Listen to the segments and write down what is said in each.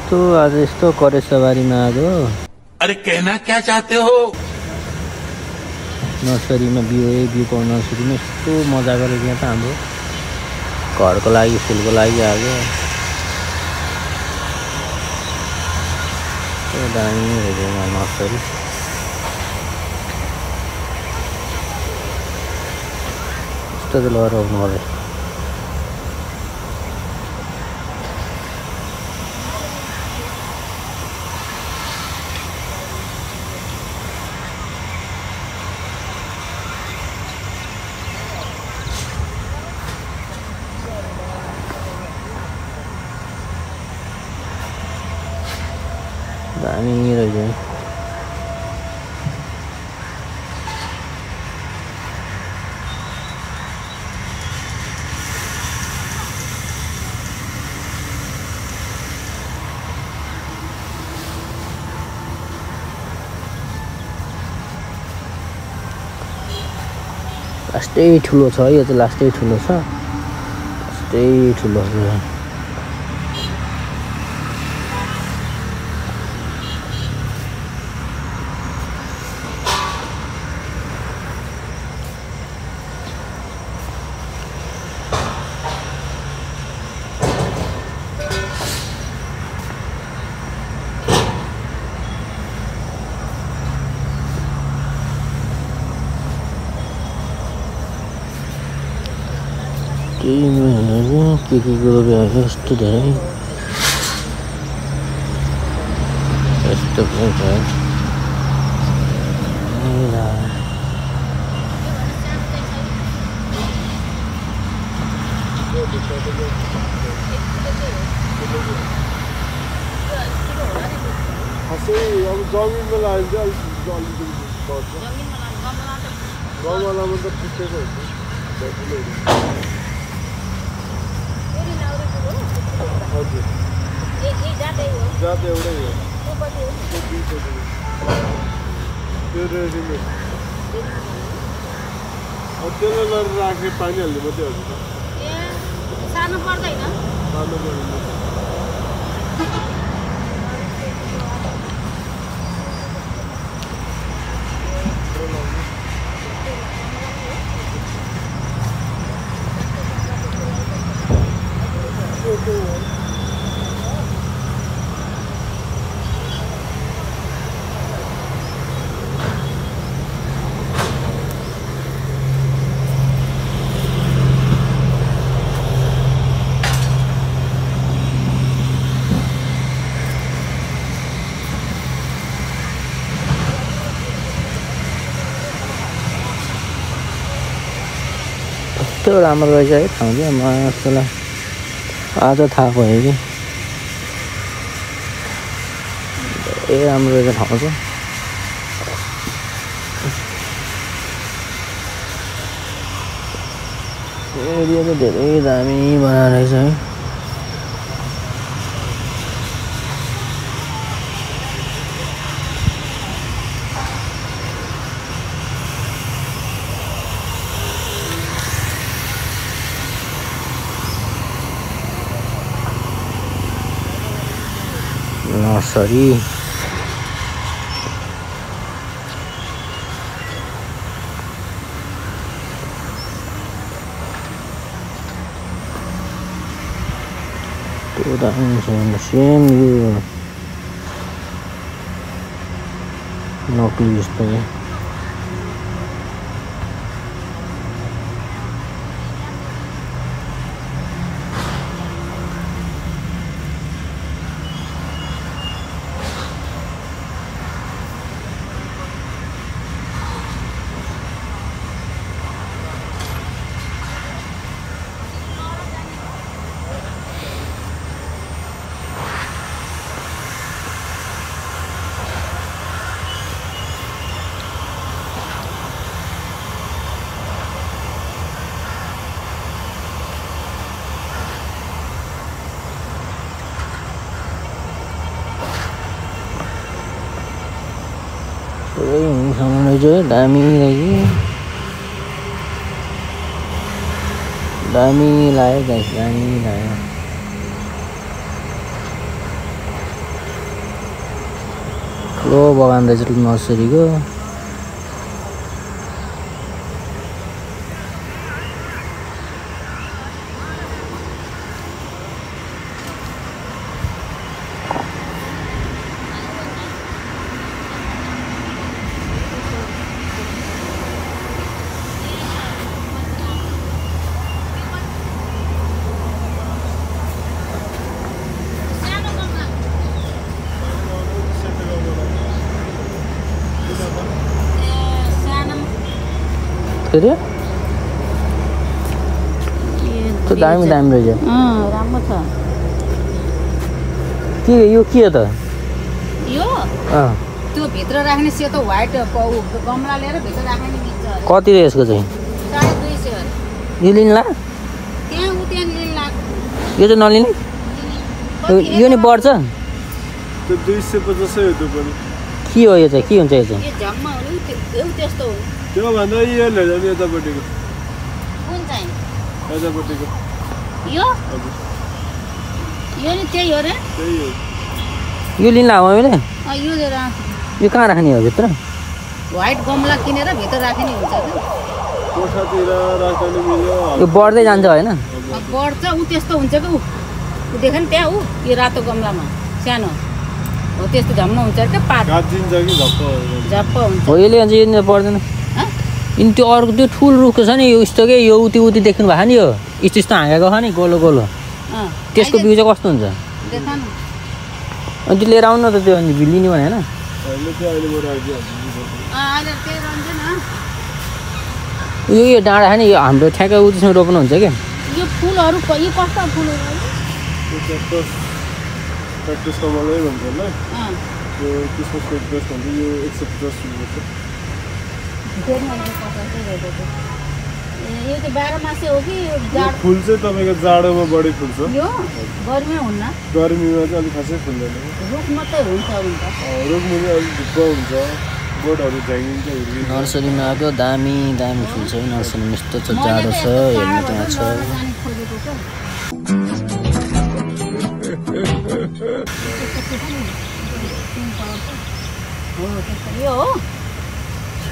यस्तो आज यस्तो करे सवारीमा आएको। अरे कहना क्या चाहते हो? नर्सरीमा बिउको नर्सरीमा यस्तो मजा गरेको यहाँ त हाम्रो घरको लागि फुलको लागि आएको। दामी रहेछ यहाँ नर्सरी। यस्तो त लगेर आउनु पर्यो। दामी रहेछ। लास्टै ठुलो छ यो त, लास्टै ठुलो छ, लास्टै ठुलो छ। के कुरो भ्याएको यस्तो धेरै यस्तो हुन्छ। अब जमिनमा लगाइन्छ अलिकति पर्छ, गमलामा त पुगेको हुन्छ। हजुर जात एउटै हो, त्यो रेडिमेड। अब त्यसलाई लगेर राखेर पानी हाल्ने मात्रै हो। सानो पर्दैन, सानो पर्दैन। कस्तो राम्रो रहेछ है ठाउँ चाहिँ। मस्तलाई आज थाहा भयो कि धेरै राम्रो रहेछ ठाउँ चाहिँ। एरिया चाहिँ धेरै दामी बनाएर रहेछ है। नर्सरी तो सेम यो नक्ली जस्तो है। सामान रहेछ है, दामी रहेछ, दामी लाग्यो गाइस, दामी लाग्यो। ठुलो बगान रहेछ नर्सरीको। फेरि त्यो दामी रहेछ। राम्रो छ। के यो के हो त? यो त्यो भित्र राख्ने सेतो व्हाइट गमला लिएर भित्र राख्ने नि मिल्छ। कति रे यसको चाहिँ? 250। यो लिन्ला? त्यहाँ लिन लाग्छ। यो चाहिँ नलिने? यो नि बढ्छ? त्यो 250 हो त्यो पनि। के हो यो चाहिँ? के हुन्छ यो चाहिँ? यो झम्मा हुनु त्यस्तो हो। त्यो भन्दा यो लैजाउँ यतापट्टिको। कुन चाहिँ? यतापट्टिको। यो? हजुर। यो नि त्यही हो रे? त्यही हो। यो लिन लाग्यो मैले? यो लिएर यो कहाँ राख्ने हो भित्र? व्हाइट गमला किनेर भित्र राख्ने हुन्छ के? कोठातिर राख्न मिल्यो। यो बढ्दै जान्छ हैन? बढ्छ उ त्यस्तो हुन्छ के उ देख नि त्यहाँ उ यो रातो गमलामा सानो हो त्यस्तो झम्म हुन्छ के पात गाजिन्छ कि झप्प हुन्छ। हो यसले अनि यो पर्दैन। यिनी त्यो अर्को त्यो ठुलो रुखको छ नि यो यस्तो के यो उति देख्नु भएको नि यो यस्तो हाँगेको छ नि गोलो गोलो त्यसको बिउ चाहिँ कस्तो हुन्छ? देख न अनि त्यो लिएर आउनु न त त्यो अनि लिने भने हैन? अहिले त्यो अहिले म राखिदिन्छु। अहिले त्यही रहन्छ न। यो डाँडा छ नि यो हाम्रो ठ्याक्कै उतिसम्म रोप्नुहुन्छ क्या? यो फुलहरू यो कस्तो फुलहरू? यो क्याक्टस कमलै भन्छ ल। यो क्रिसमस क्याक्टस भन्छ। यो 150 रुपियाँ छ। यो चाहिँ 12 मासे हो कि जाडो फुल चाहिँ तपाईँको जाडोमा बढी फुल्छ। यो गर्मीमा हुन्न? गर्मीमा चाहिँ अलिक खासै फुल्दैन। रुख मात्रै हुन्छ। रुखमा चाहिँ अलिक ढुक्क हुन्छ। बोटहरू झ्याङ्गिन्छ हुर्किन्छ। नर्सरीमा आएको दामी फुल छ नर्सरीमा यस्तो छ जाडो छ हेर्नु त्यहाँ छ। यो हो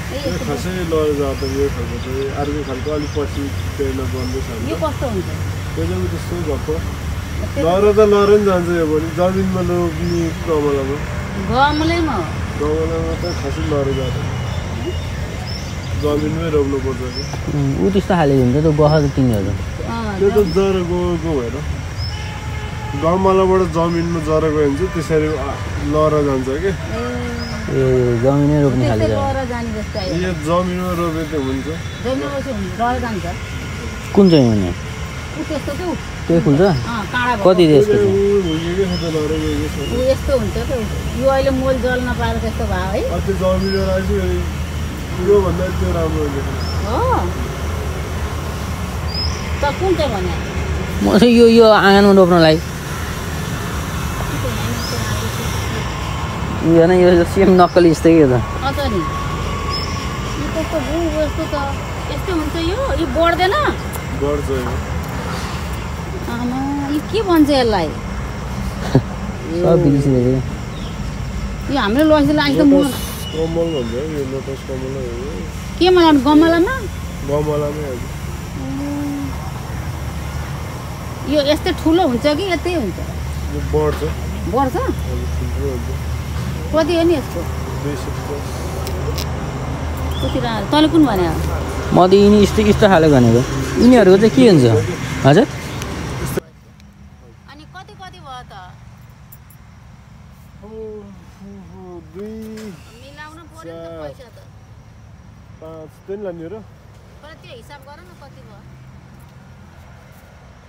खासै लएर जाँदा यो खालको चाहिँ अर्कै खालको अलिक पछि टेर्न बन्दैछ। यो कस्तो हुन्छ? त्यो चाहिँ त्यस्तो भएको लहर त लहर नि जान्छ यो पनि जमिनमा रोप्ने गमलामा त खासै लहर जाँदैन। जमिनमै रोप्नुपर्छ कि ऊ त्यस्तो खाले हुन्छ त्यो गह त तिनीहरू त्यो त जरा गएको भएर गमलाबाट जमिनमा जरा गयो भने चाहिँ त्यसरी लहर जान्छ कि ए जमिनै रोप्ने खाले यो जमिनमा रोपे त हुन्छ। कुन चाहिँ भने त्यही फुल्छ? कति त्यसको चाहिँ? यस्तो हुन्छ त यो अहिले मोल जल नपाएर त्यस्तो भयो है। त्यो जमिनमा राख्छु योभन्दा त्यो राम्रो हुन्छ। हो त कुन चाहिँ भने? म चाहिँ यो आँगनमा रोप्नलाई यो होइन यो सेम नक्कली जस्तै के त? नि यो कस्तो यस्तो त यस्तै हुन्छ। यो बढ्दैन? बढ्छ आमा यो के भन्छ यसलाई? सब बिर्सिदियो। यो हाम्रो लसीलाई एकदम कमल भन्छ। यो लोटस कमल हो। केमा लानु? गमलामा? गमलामै हो। यो यस्तै ठुलो हुन्छ कि यतै हुन्छ? यो बढ्छ। बढ्छ? कति हो नि यसको? 250। कति तैँले कुन भने? म त यिनी यस्तो खाले भनेको। यिनीहरूको चाहिँ के हुन्छ? हजुर अनि कति भयो त? मिलाउनु पर्यो नि त पैसा त। 5 दिन लाने र? तर त्यो हिसाब गर न कति भयो?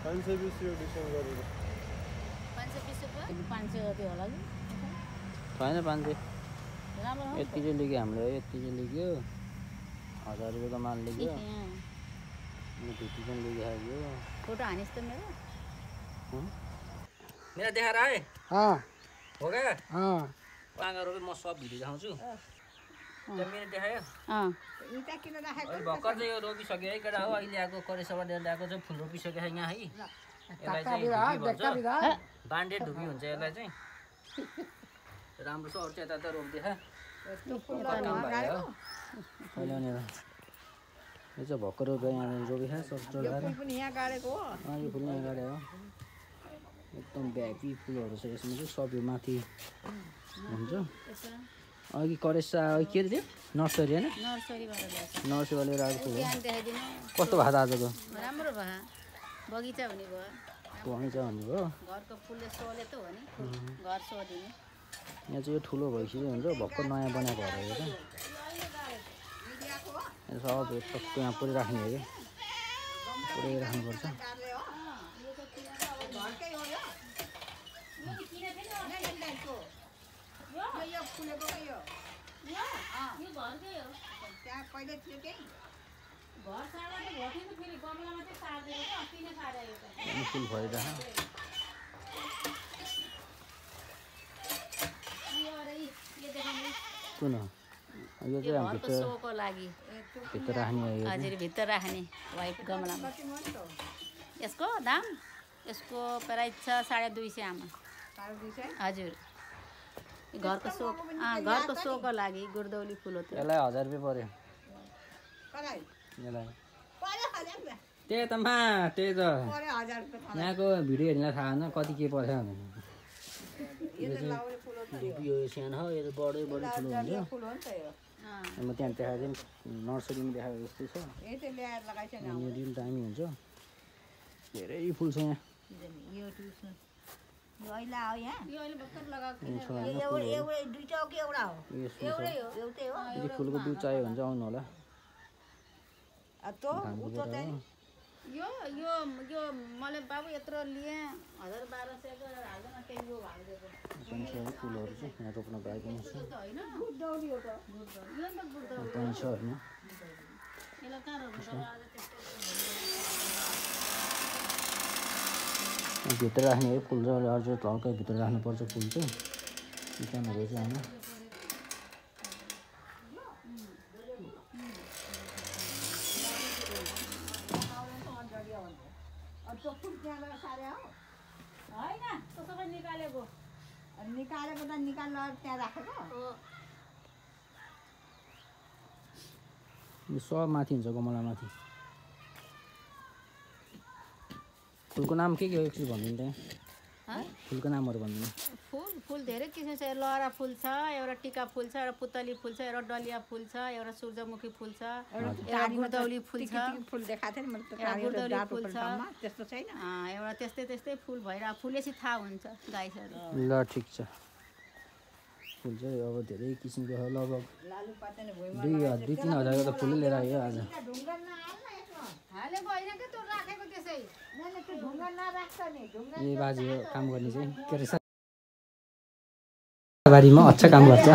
520 डिस्काउन्ट गरेर 520 रुपियाँ 500 जति होला कि? होइन 500 राम्रो हो। यति चाहिँ लिग्यो हाम्रो यति चाहिँ लिग्यो 1000 रुपियाँको माल लिग्यो। त्यति चाहिँ लिगिहाल्यो। फोटो हानिस् त मेरो? मेरो देखाएर आए? हो क्या? पाँगा रोपे म सब भिडियो देखाउँछु। मेरो देखायो? भर्खर चाहिँ यो रोपिसक्यो है केटा हो। अहिले आएको करेसबाट ल्याएको चाहिँ फुल रोपिसक्यो यहाँ है। यसलाई चाहिँ बान्डेड धुपी हुन्छ यसलाई चाहिँ। राम्रो छ अरू चाहिँ यता रोकिदिए काम भयो अहिले भनेर यो चाहिँ भर्खर रोप्यो यहाँ रोपेको सब्जी लगाएर यो फुल यहाँ गाडेको हो एकदम भ्यापी फुलहरू छ यसमा चाहिँ सब यो माथि हुन्छ अघि करेसा के अरे त्यो नर्सरी होइन नर्सरीबाट लिएर आएको फुल कस्तो भयो त आजको राम्रो भयो बगैँचा हुने भयो बगैँचा भन्नुभयो घरको फुलले सोले त हो नि घर सोधिने यहाँ चाहिँ यो ठुलो भइसक्यो हुन्छ भर्खर नयाँ बनाएको हो यो चाहिँ सब टक्क यहाँ पुरै राख्ने हो कि पुरै राख्नुपर्छ फुल भइरह कुन यो चाहिँ सोको लागि भित्र राख्ने हो हजुर भित्र राख्ने वाइट गमलामा यसको दाम यसको प्राइस छ 250 आमा हजुर घरको सोको लागि गुरदौली फुल हो यसलाई 1000 रुपियाँ पर्यो यसलाई त्यही त मा त्यही त यहाँको भिडियो हेर्नेलाई थाहा होइन कति के पर्छ भनेर यो सानो हो यो बढी ठुलो हुन्छ म त्यहाँ देखाएको थिएँ नर्सरीमा देखाएको जस्तै छ यहाँनिर दामी हुन्छ धेरै फुल छ यहाँ फुलको बिउ चाहियो भने चाहिँ आउनु होला यो यो यो मैले बाबु यत्रो लिए 1200 को हाल्दैन त्यही यो हाल्दिएको फुलहरू चाहिँ यहाँ रोप्न भएको छ हैन गुरदौली हो त यो त गुरदौली पनि छ हैन यसलाई कहाँ रोप्नु आज त्यस्तो भित्र राख्ने है फुल चाहिँ अर्को हल्का भित्र राख्नुपर्छ फुल चाहिँ किसानहरू चाहिँ हैन निकालेको त निकाल्न त्यहाँ राखेको यो सब माथि हुन्छ गमला माथि फुलको नाम के हो एकचोटि भनिदिनु त्यहाँ फुलको नामहरू भनिदिनु फुल धेरै किसिम छ लहरा फुल छ एउटा टिका फुल छ एउटा पुतली फुल छ एउटा डलिया फुल छ एउटा सूर्यमुखी फुल छ एउटा गुरदौली फुल छ फुल देखाएको थिएँ नि मैले गुरदौली फुल छ त्यस्तो छैन एउटा त्यस्तै फुल भएर फुलेपछि थाहा हुन्छ गाईहरू ल ठिक छ फुल चाहिँ अब धेरै किसिमको लगभग 2-3 हजारको त फुलै लिएर आयो आज यही बाजे काम गर्ने चाहिँ के अरे बारीमा अच्छा काम गर्छ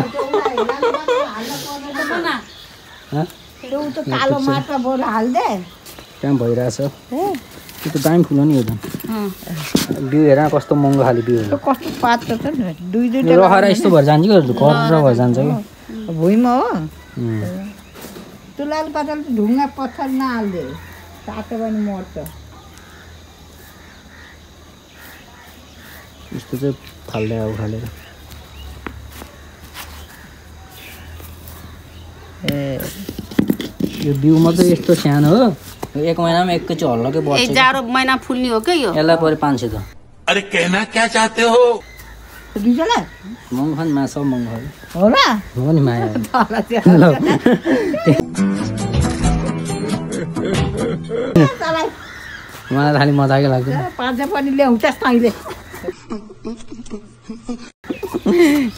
कालो माटो बोरा हाल्दे काम भइरहेछ त्यो त दामी फुल हो नि यो त बिउ हेर कस्तो महँगो खाले बिउ हो कस्तो पात छ नि दुई रखरा यस्तो भएर जान्छ कि घर भएर जान्छ कि भुइँमा हो त्यो लाल पातल ढुङ्गा पत्थर नहाल्दे तातो पनि मर्छ यस्तो चाहिँ फाल्दै अब खालेर यो बिउ मात्रै यस्तो सानो हो 1 महिनामा एकैचोटि हल्लकै बढ्छ जाडो महिना फुल्ने हो के यो यसलाई परे 500 त अरे कहना क्या चाहते हो दुईजना महँगो खान माछा महँगो होला हो नि माया मलाई खालि मजाकै लाग्छ 5 पनि ल्याउ त्यस तैले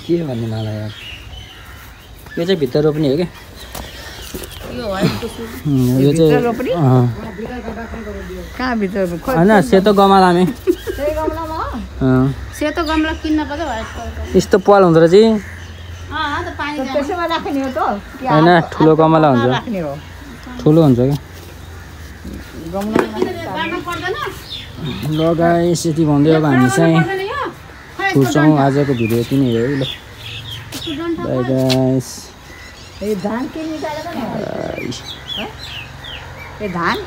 के भन्ने मलाई यार यो चाहिँ भित्र रोप्ने हो के यो व्हाइटको फुल यो चाहिँ रोप्ने कहाँ भित्र हैन सेतो गमलामा त्यही गमलामा सेतो गमला किन्न पर्छ व्हाइट कलर यस्तो पाल हुँदो रहेछ त पानी त्यसैमा राख्ने हो त हैन ठुलो गमला हुन्छ राख्ने हो ठुलो हुन्छ के गमला गाड्न पर्दैन ल गाइस यति भन्दै अब हामी चाहिँ छुट्छौँ आजको भिडियो यति नै हो ल बाइ गाइस ए धान के निकालेको नि ए धान